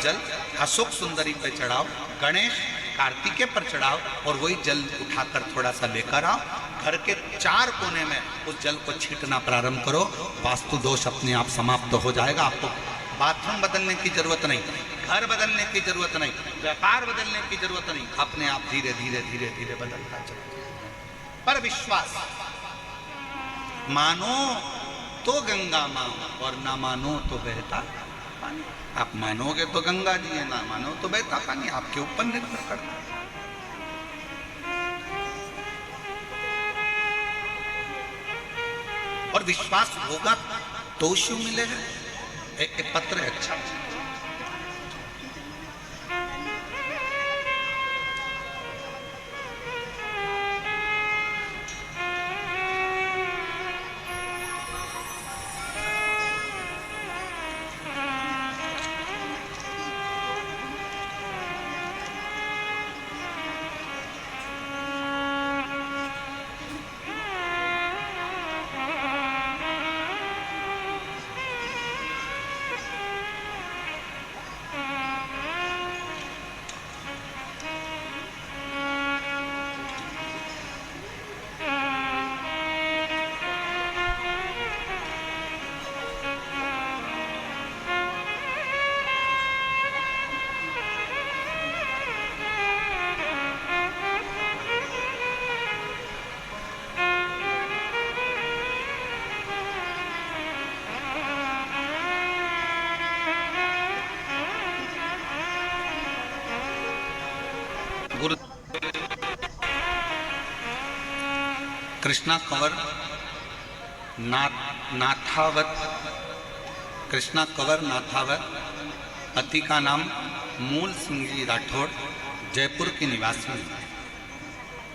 Speaker 2: जल अशोक सुंदरी पे चढ़ाओ, गणेश कार्तिकेय पर चढ़ाओ और वही जल उठाकर थोड़ा सा लेकर आओ, घर के 4 कोने में उस जल को छींटना प्रारंभ करो, वास्तु दोष अपने आप समाप्त हो जाएगा। आपको बाथरूम बदलने की जरूरत नहीं, घर बदलने की जरूरत नहीं, व्यापार बदलने की जरूरत नहीं, अपने आप धीरे धीरे धीरे धीरे बदलता चले। पर विश्वास, मानो तो गंगा माँ और ना मानो तो बहता पानी। आप मानोगे तो गंगा जी है, ना मानो तो बहता पानी, आपके ऊपर निर्भर करता है। और विश्वास होगा तो शिव मिलेगा। एक पत्र है अच्छा, गुरु कृष्णा कंवर नाथावत, कृष्णा कंवर नाथावत, पति का नाम मूल सिंह जी राठौड़, जयपुर की निवासी है।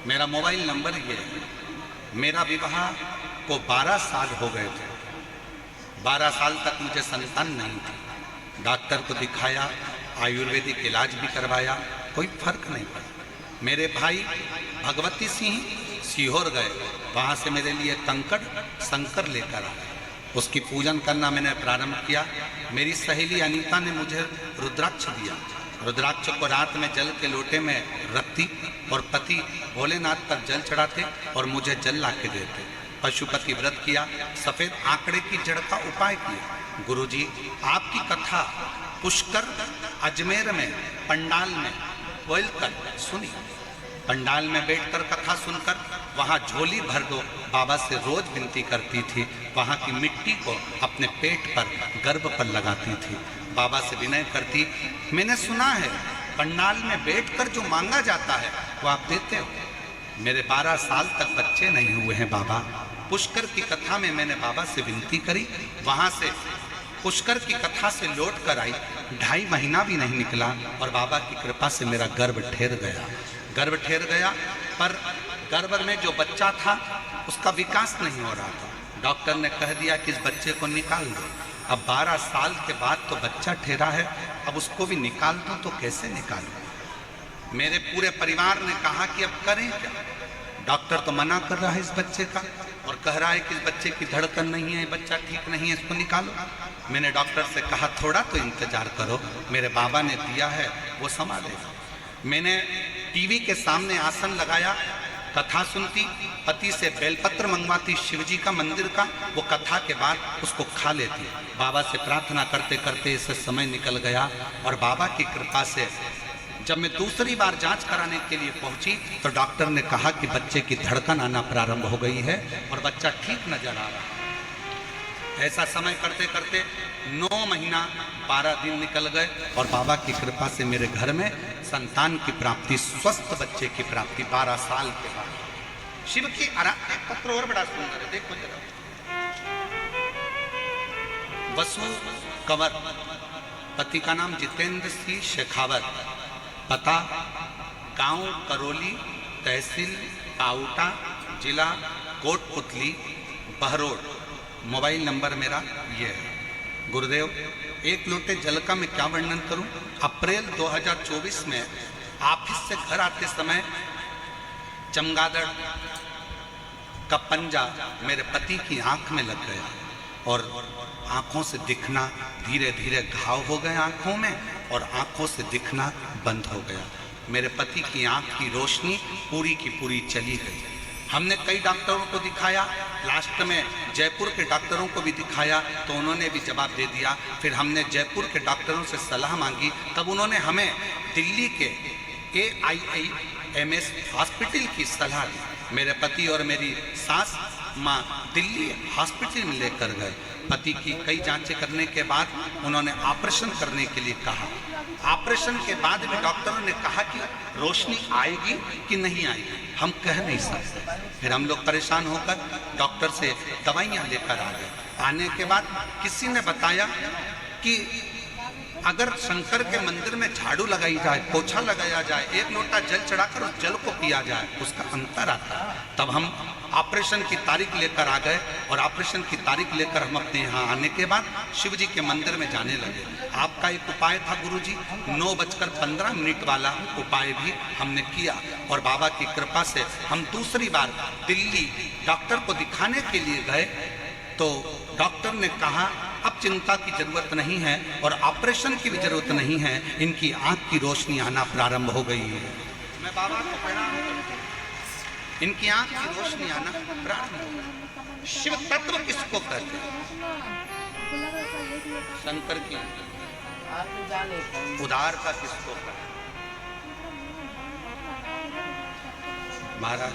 Speaker 2: मेरा मोबाइल नंबर ये है। मेरा विवाह को 12 साल हो गए थे। 12 साल तक मुझे संतान नहीं थी। डॉक्टर को दिखाया, आयुर्वेदिक इलाज भी करवाया, कोई फर्क नहीं पड़ा। मेरे भाई भगवती सिंह सीहोर गए, वहाँ से मेरे लिए कंकड़ शंकर लेकर आए, उसकी पूजन करना मैंने प्रारंभ किया। मेरी सहेली अनीता ने मुझे रुद्राक्ष दिया। रुद्राक्ष को रात में जल के लोटे में रखती और पति भोलेनाथ पर जल चढ़ाते और मुझे जल ला के देते। पशुपति व्रत किया, सफेद आंकड़े की जड़ का उपाय किया। गुरुजी, आपकी कथा पुष्कर अजमेर में पंडाल में बोलकर सुनी। पंडाल में बैठकर कथा सुनकर वहाँ झोली भर दो बाबा से रोज विनती करती थी। वहाँ की मिट्टी को अपने पेट पर गर्भ पर लगाती थी, बाबा से विनय करती। मैंने सुना है पंडाल में बैठकर जो मांगा जाता है वो आप देते हो। मेरे 12 साल तक बच्चे नहीं हुए हैं बाबा। पुष्कर की कथा में मैंने बाबा से विनती करी, वहाँ से पुष्कर की कथा से लौट कर आई। 2.5 महीना भी नहीं निकला और बाबा की कृपा से मेरा गर्भ ठहर गया। गर्भ ठहर गया, पर गर्भ में जो बच्चा था उसका विकास नहीं हो रहा था। डॉक्टर ने कह दिया कि इस बच्चे को निकाल दो। अब 12 साल के बाद तो बच्चा ठहरा है, अब उसको भी निकाल दूं तो कैसे निकालूं? मेरे पूरे परिवार ने कहा कि अब करें क्या? डॉक्टर तो मना कर रहा है इस बच्चे का, और कह रहा है कि इस बच्चे की धड़कन नहीं है, बच्चा ठीक नहीं है, इसको निकालो। मैंने डॉक्टर से कहा थोड़ा तो इंतजार करो, मेरे बाबा ने दिया है वो संभालेगा। मैंने टीवी के सामने आसन लगाया, कथा सुनती, पति से बेलपत्र मंगवाती शिवजी का मंदिर का, वो कथा के बाद उसको खा लेती। बाबा से प्रार्थना करते करते इससे समय निकल गया और बाबा की कृपा से जब मैं दूसरी बार जांच कराने के लिए पहुंची तो डॉक्टर ने कहा कि बच्चे की धड़कन आना प्रारंभ हो गई है और बच्चा ठीक नजर आ रहा है। ऐसा समय करते करते 9 महीना 12 दिन निकल गए और बाबा की कृपा से मेरे घर में संतान की प्राप्ति, स्वस्थ बच्चे की प्राप्ति 12 साल के बाद। शिव की एक पत्र और बड़ा सुंदर है, देखो जरा। वसु कंवर, पति का नाम जितेंद्र सिंह शेखावत, पता गांव करौली, तहसील पाउटा, जिला कोटपुतली, बहरोड, मोबाइल नंबर मेरा ये है। गुरुदेव, एक लोटे जल का मैं क्या वर्णन करूं। अप्रैल 2024 में ऑफिस से घर आते समय चमगादड़ का पंजा मेरे पति की आंख में लग गया और आंखों से दिखना, धीरे धीरे घाव हो गए आंखों में और आंखों से दिखना बंद हो गया। मेरे पति की आंख की रोशनी पूरी की पूरी चली गई। हमने कई डॉक्टरों को दिखाया, लास्ट में जयपुर के डॉक्टरों को भी दिखाया तो उन्होंने भी जवाब दे दिया। फिर हमने जयपुर के डॉक्टरों से सलाह मांगी, तब उन्होंने हमें दिल्ली के AIIMS हॉस्पिटल की सलाह दी। मेरे पति और मेरी सास माँ दिल्ली हॉस्पिटल में लेकर गए। पति की कई जांचें करने के बाद उन्होंने ऑपरेशन करने के लिए कहा। ऑपरेशन के बाद भी डॉक्टरों ने कहा कि रोशनी आएगी कि नहीं आएगी, हम कह नहीं सकते। फिर हम लोग परेशान होकर डॉक्टर से दवाइयाँ लेकर आ गए। आने के बाद किसी ने बताया कि अगर शंकर के मंदिर में झाड़ू लगाई जाए, पोछा लगाया जाए, एक लोटा जल चढ़ाकर उस जल को पिया जाए, उसका अंतर आता है। तब हम ऑपरेशन की तारीख लेकर आ गए और ऑपरेशन की तारीख लेकर हम अपने यहाँ आने के बाद शिव जी के मंदिर में जाने लगे। आपका एक उपाय था गुरुजी, 9:15 वाला उपाय भी हमने किया और बाबा की कृपा से हम दूसरी बार दिल्ली डॉक्टर को दिखाने के लिए गए तो डॉक्टर ने कहा अब चिंता की जरूरत नहीं है और ऑपरेशन की भी जरूरत नहीं है, इनकी आंख की रोशनी आना प्रारंभ हो गई है। मैं बाबा को प्रणाम करता हूं। इनकी आंख की रोशनी आना प्रारंभ हो गई। शिव तत्व किसको कहते हैं? शंकर की उदारता किसको कहते हैं? महाराज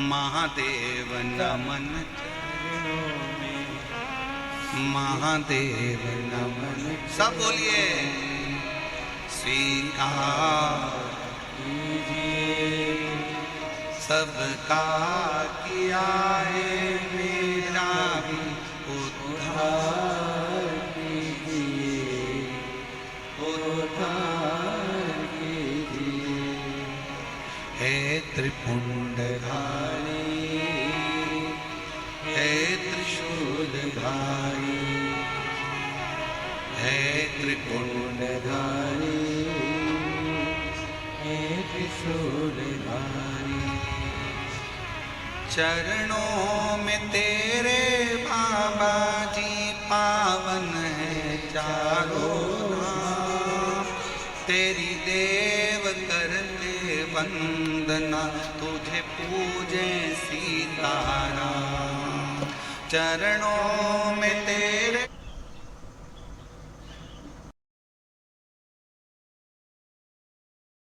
Speaker 2: महादेव नमन चरणों में, महादेव नमन, सब बोलिए स्वीकार कीजिए सबका किया है मेरा भी उद्धार कीजिए, उद्धार कीजिए। हे त्रिपुंडधारी, हे त्रिशूलधारी, हे त्रिपुंडधारी, हे त्रिशूलधारी। चरणों में तेरे बाबा जी पावन है चारों धाम, तेरी देव करते वंदना, तुझे पूजे सीताराम। चरणों में तेरे